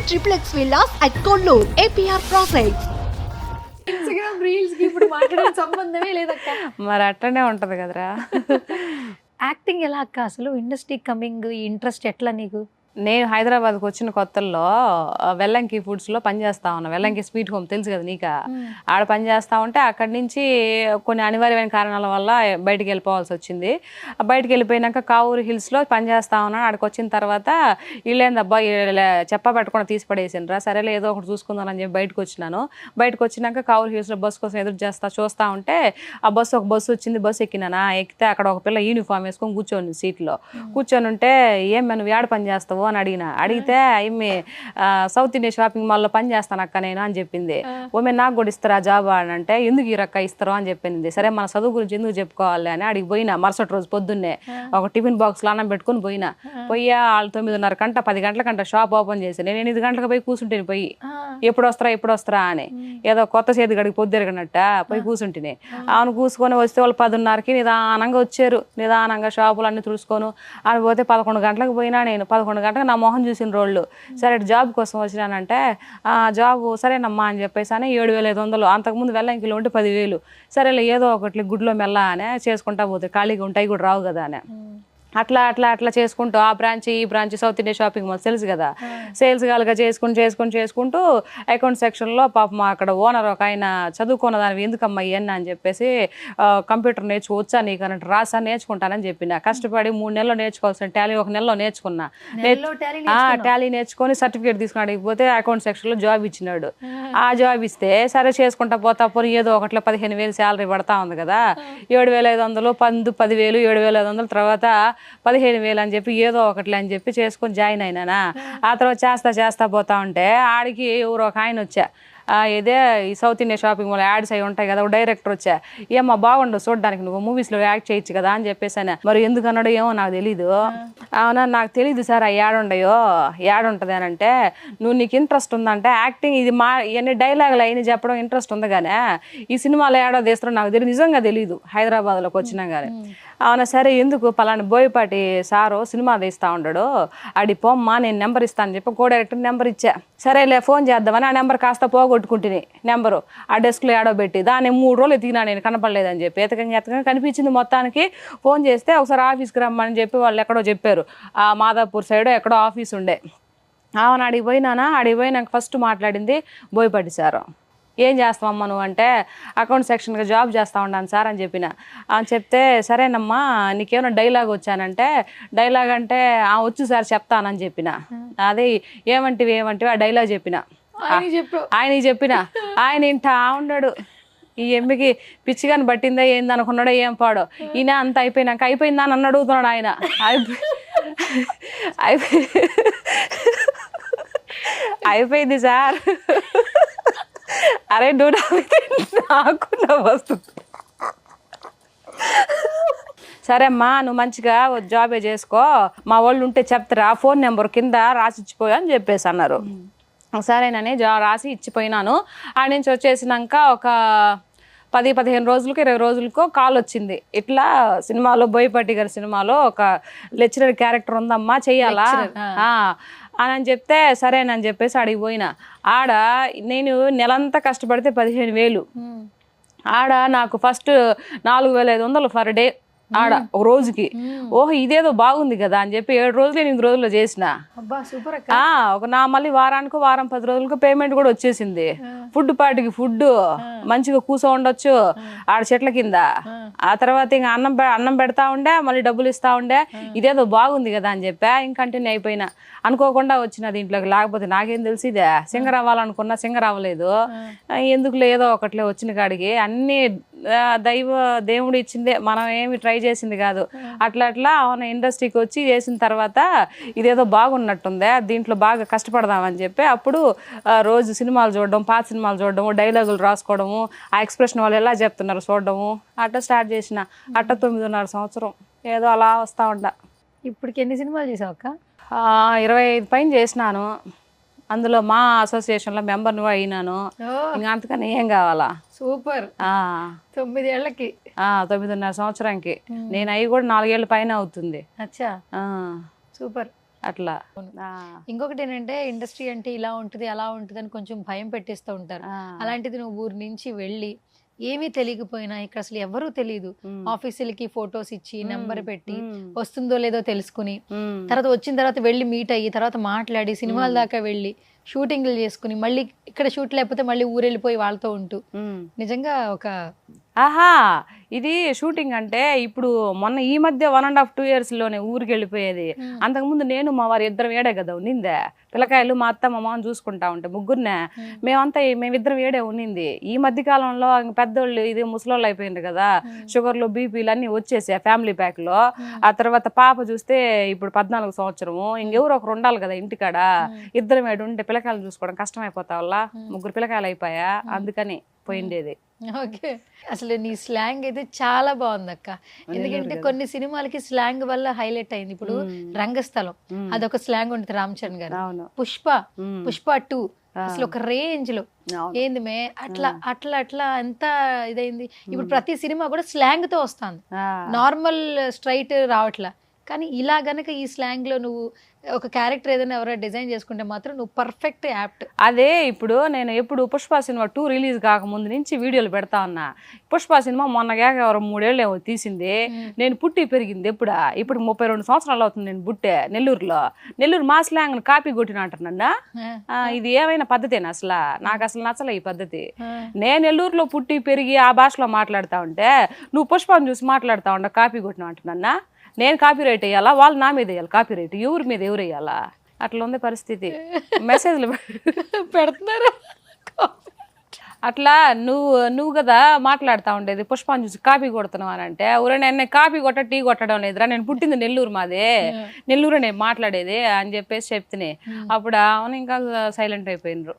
triplex villas at Kollur, APR Projects. Instagram reels కి ఇప్పుడు మాట్లాడే సంబంధమే లేదక్క. మరి అట్లనే ఉంటది కదరా. యాక్టింగ్ ఎలా అక్క అసలు ఇండస్ట్రీ కమింగ్ ఇంట్రెస్ట్ ఎట్లా నీకు? నేను హైదరాబాద్కి వచ్చిన కొత్తల్లో వెల్లంకి ఫుడ్స్లో పనిచేస్తా ఉన్నా. వెల్లంకి స్వీట్ హోమ్ తెలుసు కదా నీకు. ఆడ పనిచేస్తా ఉంటే అక్కడి నుంచి కొన్ని అనివార్యమైన కారణాల వల్ల బయటికి వెళ్ళిపోవాల్సి వచ్చింది. బయటికి వెళ్ళిపోయినాక కావూరు హిల్స్లో పనిచేస్తా ఉన్నాను. ఆడికి వచ్చిన తర్వాత వీళ్ళేందబ్బా చెప్పా పెట్టకుండా తీసి పడేసిండ్రా, సరేలే ఏదో ఒకటి చూసుకుందామని చెప్పి బయటకు వచ్చినాను. బయటకు వచ్చినాక కావూరు హిల్స్లో బస్సు కోసం ఎదురు చూస్తా ఉంటే ఒక బస్సు వచ్చింది. బస్సు ఎక్కినానా, ఎక్కితే అక్కడ ఒక పిల్ల యూనిఫామ్ వేసుకొని కూర్చొని సీట్లో కూర్చొని ఉంటే ఏం నువ్వు ఏడ పని చేస్తావు అని అడిగితే ఏమి సౌత్ ఇండియా షాపింగ్ మాల్లో పని చేస్తాను అక్క నేను అని చెప్పింది. ఓమే నాకు కూడా ఇస్తారా జాబ్ అని అంటే ఎందుకు ఈ రక్క ఇస్తారు అని చెప్పింది. సరే మన చదువు గురించి ఎందుకు చెప్పుకోవాలి అని అడిగి పోయినా. మరుసటి రోజు పొద్దున్నే ఒక టిఫిన్ బాక్స్లో అన్నం పెట్టుకుని పోయినా. వాళ్ళు 9:30 గంట 10 గంటలకంట షాప్ ఓపెన్ చేసి నేను 8 గంటలకు పోయి కూర్చుంటేని పోయి ఎప్పుడు వస్తారా అని ఏదో కొత్త చేతి గడికి పొద్దురగనట్ట పోయి కూర్చుంటేనే. అవును కూసుకొని వస్తే వాళ్ళు 10:30కి నిదానంగా వచ్చారు. నిదానంగా షాపులు అన్ని తుడుచుకొని అని పోతే 11 గంటలకు పోయినా. నేను 11 గంటలకు నా మొహం చూసిన రోజులు. సరే జాబ్ కోసం వచ్చినానంటే జాబ్ సరేనమ్మా అని చెప్పేసి అని 7,500. అంతకుముందు వెల్లంకిలో ఉంటే 10,000. సరేలే ఏదో ఒకటి గుడ్లో మెల్ల అనే చేసుకుంటా పోతే ఖాళీగా ఉంటాయి కూడా రావు కదా అని అట్లా చేసుకుంటూ ఆ బ్రాంచ్ ఈ branch south India shopping mall తెలుసు కదా. సేల్స్ గాలుగా చేసుకుంటూ అకౌంట్ సెక్షన్లో పాపం అక్కడ ఓనర్ ఒక ఆయన చదువుకున్న దానివి ఎందుకమ్మా ఇవన్నీ అని చెప్పేసి కంప్యూటర్ నేర్చుకోవచ్చా నీకు అన్నట్టు రాసా నేర్చుకుంటానని చెప్పిన. కష్టపడి 3 నెలలు నేర్చుకోవాల్సిన టాలీ 1 నెలలో నేర్చుకున్నా. టాలీ నేర్చుకొని సర్టిఫికేట్ తీసుకుని అడిగిపోతే అకౌంట్ సెక్షన్లో జాబ్ ఇచ్చినాడు. ఆ జాబ్ ఇస్తే సరే చేసుకుంటా పోతా పోనీ ఏదో ఒకట్లో 15,000 శాలరీ పడతా ఉంది కదా. 7,500 10,000 7,500 తర్వాత 15,000 అని చెప్పి ఏదో ఒకటి అని చెప్పి చేసుకొని జాయిన్ అయినానా. ఆ తర్వాత చేస్తా పోతా ఉంటే ఆడికి ఎవరో ఒక ఆయన వచ్చా. ఇదే ఈ south India shopping mall ads అవి ఉంటాయి కదా. డైరెక్టర్ వచ్చా, ఏమో బాగుండవు చూడడానికి, నువ్వు మూవీస్లో యాక్ట్ చేయొచ్చు కదా అని చెప్పేసి మరి ఎందుకు అన్నాడు ఏమో నాకు తెలీదు. అవునా నాకు తెలీదు సార్ ఆ యాడ్ ఉంటుంది అని అంటే నీకు ఇంట్రెస్ట్ ఉందంటే యాక్టింగ్ ఇది ఇవన్నీ డైలాగులు అయినా చెప్పడం ఇంట్రెస్ట్ ఉంది కానీ ఈ సినిమాలో యాడో తీస్తారో నాకు తెలియదు, నిజంగా తెలీదు హైదరాబాద్లోకి వచ్చినా కానీ. అవునా సరే ఎందుకు పలానా బోయపాటి సారు సినిమా తీస్తూ ఉన్నాడు అడి పోమ్మా నేను నెంబర్ ఇస్తాను చెప్పి కో డైరెక్టర్ నెంబర్ ఇచ్చా. సరేలే ఫోన్ చేద్దామని ఆ నెంబర్ కాస్త పోగొట్టుకుంటుని నెంబరు ఆ డెస్క్లో ఏడో పెట్టి దాన్ని 3 రోజులు ఎతికినా నేను కనపడలేదని చెప్పి ఎతకంగా కనిపించింది. మొత్తానికి ఫోన్ చేస్తే ఒకసారి ఆఫీస్కి రమ్మని చెప్పి వాళ్ళు ఎక్కడో చెప్పారు. ఆ మాదాపూర్ సైడ్ ఎక్కడో ఆఫీస్ ఉండే. అవును అడిగిపోయినాక ఫస్ట్ మాట్లాడింది బోయపాటి సారు. ఏం చేస్తావమ్మా నువ్వు అంటే అకౌంట్ సెక్షన్గా జాబ్ చేస్తూ ఉన్నాను సార్ అని చెప్పిన. చెప్తే సరేనమ్మా నీకేమైనా డైలాగ్ వచ్చానంటే డైలాగ్ అంటే వచ్చు సార్ చెప్తానని చెప్పిన. అదే ఏమంటివి ఆ డైలాగ్ చెప్పిన. ఆయనకి చెప్పిన. ఆయన ఇంటా ఉన్నాడు. ఈ ఎమ్మికి పిచ్చిగాని పట్టిందా ఏంది అనుకున్నాడో ఏం పాడో. ఈయన అంత అయిపోయిందా అని అడుగుతున్నాడు ఆయన. అయిపోయింది సార్. అరే నువ్వు నాకు వస్తుంది. సరే అమ్మా నువ్వు మంచిగా జాబే చేసుకో, మా వాళ్ళు ఉంటే చెప్తారా ఫోన్ నెంబర్ కింద రాసి ఇచ్చిపోయా అని చెప్పేసి అన్నారు. సరేనని రాసి ఇచ్చిపోయినాను. ఆడ నుంచి వచ్చేసినాక ఒక 10-15 రోజులకు 20 రోజులకో కాల్ వచ్చింది. ఇట్లా సినిమాలో బోయపాటి గారి సినిమాలో ఒక లెక్చరర్ క్యారెక్టర్ ఉందమ్మా చెయ్యాలా అని చెప్తే సరేనని చెప్పేసి అడిగి పోయినా. ఆడ నేను నెలంతా కష్టపడితే 15,000. ఆడ నాకు ఫస్ట్ 4,500 పర్ డే ఆడ ఒక రోజుకి. ఓహో ఇదేదో బాగుంది కదా అని చెప్పి 7 రోజులు 8 రోజుల్లో చేసిన. నా మళ్ళీ వారానికి వారం 10 రోజులకు పేమెంట్ కూడా వచ్చేసింది. ఫుడ్ పార్టీకి ఫుడ్ మంచిగా కూర్చో ఉండొచ్చు ఆడ చెట్ల కింద. ఆ తర్వాత ఇంకా అన్నం పెడతా ఉండే మళ్ళీ డబ్బులు ఇస్తా ఉండే. ఇదేదో బాగుంది కదా అని చెప్పా ఇంక కంటిన్యూ అయిపోయినా. అనుకోకుండా వచ్చిన దీంట్లోకి, లేకపోతే నాకేం తెలిసిదే సింగర్ అవ్వాలనుకున్నా సింగర్ అవ్వలేదు. ఎందుకులే ఏదో ఒకట్లే వచ్చిన కాడికి అన్ని దేవుడు ఇచ్చిందే, మనం ఏమి ట్రై చేసింది కాదు. అట్లా అవును ఇండస్ట్రీకి వచ్చి చేసిన తర్వాత ఇదేదో బాగున్నట్టుందే దీంట్లో బాగా కష్టపడదామని చెప్పి అప్పుడు రోజు సినిమాలు చూడడం, పాత సినిమాలు చూడడము, డైలాగులు రాసుకోవడము, ఆ ఎక్స్ప్రెషన్ వాళ్ళు ఎలా చెప్తున్నారు చూడడము అట్లా స్టార్ట్ చేసిన. 9.5 సంవత్సరం ఏదో అలా వస్తూ ఉండ. ఇప్పటికి ఎన్ని సినిమాలు చేసావు అక్క? 25 పైన చేసినాను. అందులో మా అసోసియేషన్లో మెంబర్ని కూడా అయినాను. ఇంకా అంతకని ఏం కావాలా. సూపర్. 9 ఏళ్ళకి 9.5 సంవత్సరానికి నేను అవి కూడా 4 ఏళ్ళ పైన అవుతుంది. అచ్చా సూపర్. అట్లా ఇంకొకటి ఏంటంటే ఇండస్ట్రీ అంటే ఇలా ఉంటుంది అలా ఉంటుంది అని కొంచెం భయం పెట్టేస్తూ ఉంటారు. అలాంటిది నువ్వు ఊరి నుంచి వెళ్ళి ఏమీ తెలియకపోయినా ఇక్కడ అసలు ఎవరూ తెలియదు, ఆఫీసులకి ఫొటోస్ ఇచ్చి నెంబర్ పెట్టి వస్తుందో లేదో తెలుసుకుని తర్వాత వచ్చిన తర్వాత వెళ్ళి మీట్ అయ్యి తర్వాత మాట్లాడి సినిమాల దాకా వెళ్ళి షూటింగ్లు చేసుకుని మళ్ళీ ఇక్కడ షూట్ లేకపోతే మళ్ళీ ఊరెళ్ళిపోయి వాళ్ళతో ఉంటూ నిజంగా ఒక ఆహా ఇది షూటింగ్ అంటే ఇప్పుడు మొన్న ఈ మధ్య 1.5-2 years లోనే ఊరికి వెళ్ళిపోయేది. అంతకుముందు నేను మా వారు ఇద్దరం ఏడే కదా ఉన్నిందే. పిల్లకాయలు మా అత్త మా మామ చూసుకుంటా ఉంటే ముగ్గురునే మేమిద్దరం ఏడే ఉన్నింది. ఈ మధ్య కాలంలో పెద్దోళ్ళు ఇది ముసలోళ్ళు అయిపోయింది కదా, షుగర్లు బీపీలు అన్ని వచ్చేసాయి ఫ్యామిలీ ప్యాక్ లో. ఆ తర్వాత పాప చూస్తే ఇప్పుడు 14 సంవత్సరము, ఇంకెవరు ఒకరు ఉండాలి కదా ఇంటికాడ. ఇద్దరం ఏడు ఉంటే పిల్లకాయలు చూసుకోవడం కష్టం అయిపోతా వల్ల ముగ్గురు పిల్లకాయలు అయిపోయా, అందుకని పోయిండేది. ఓకే, అసలు నీ స్లాంగ్ అయితే చాలా బాగుంది అక్క. ఎందుకంటే కొన్ని సినిమాలకి స్లాంగ్ వల్ల హైలైట్ అయింది. ఇప్పుడు రంగస్థలం అదొక స్లాంగ్ ఉంటుంది రామ్ చరణ్ గారు. పుష్ప 2 అసలు ఒక రేంజ్ లో ఏంది మే అట్లా అట్లా అట్లా ఎంత ఇదైంది. ఇప్పుడు ప్రతి సినిమా కూడా స్లాంగ్ తో వస్తుంది, నార్మల్ స్ట్రైట్ రావట్లా. కానీ ఇలా గనక ఈ స్లాంగ్ లో నువ్వు ఒక క్యారెక్టర్ ఏదైనా ఎవరైనా డిజైన్ చేసుకుంటే మాత్రం నువ్వు పర్ఫెక్ట్ యాప్ట్. అదే ఇప్పుడు నేను ఎప్పుడు పుష్ప సినిమా 2 రిలీజ్ కాకముందు నుంచి వీడియోలు పెడతా ఉన్నా. పుష్ప సినిమా మొన్నగా ఎవరు 3 ఏళ్ళు ఏమో తీసింది. నేను పుట్టి పెరిగింది ఇప్పుడు 32 సంవత్సరాలు అవుతుంది నేను పుట్టే నెల్లూరు మా స్లాంగ్ కాపీ కొట్టిన అంటారు నన్ను. ఇది ఏమైనా పద్ధతేనా అసలు? నాకు అసలు నచ్చలే ఈ పద్ధతి. నేను నెల్లూరులో పుట్టి పెరిగి ఆ భాషలో మాట్లాడుతా ఉంటే నువ్వు పుష్పను చూసి మాట్లాడుతా ఉండ కాపీ కొట్టిన అంటున్నా. నేను కాపీ రైట్ వేయాలా, వాళ్ళు నా మీద వేయాలి కాపీ రైట్, ఎవరి మీద ఎవరు వేయాలా? అట్లా ఉంది పరిస్థితి. మెసేజ్లు పెడుతున్నారు అట్లా. నువ్వు కదా మాట్లాడుతూ ఉండేది పుష్పాన్ని చూసి కాపీ కొడుతున్నావు అని అంటే, ఊరే నేను కాపీ కొట్ట టీ కొట్టడం లేదురా, నేను పుట్టింది నెల్లూరు మాదే, నెల్లూరు నేను మాట్లాడేది అని చెప్పేసి చెప్తున్నాయి. అప్పుడు అవును ఇంకా సైలెంట్ అయిపోయినరు.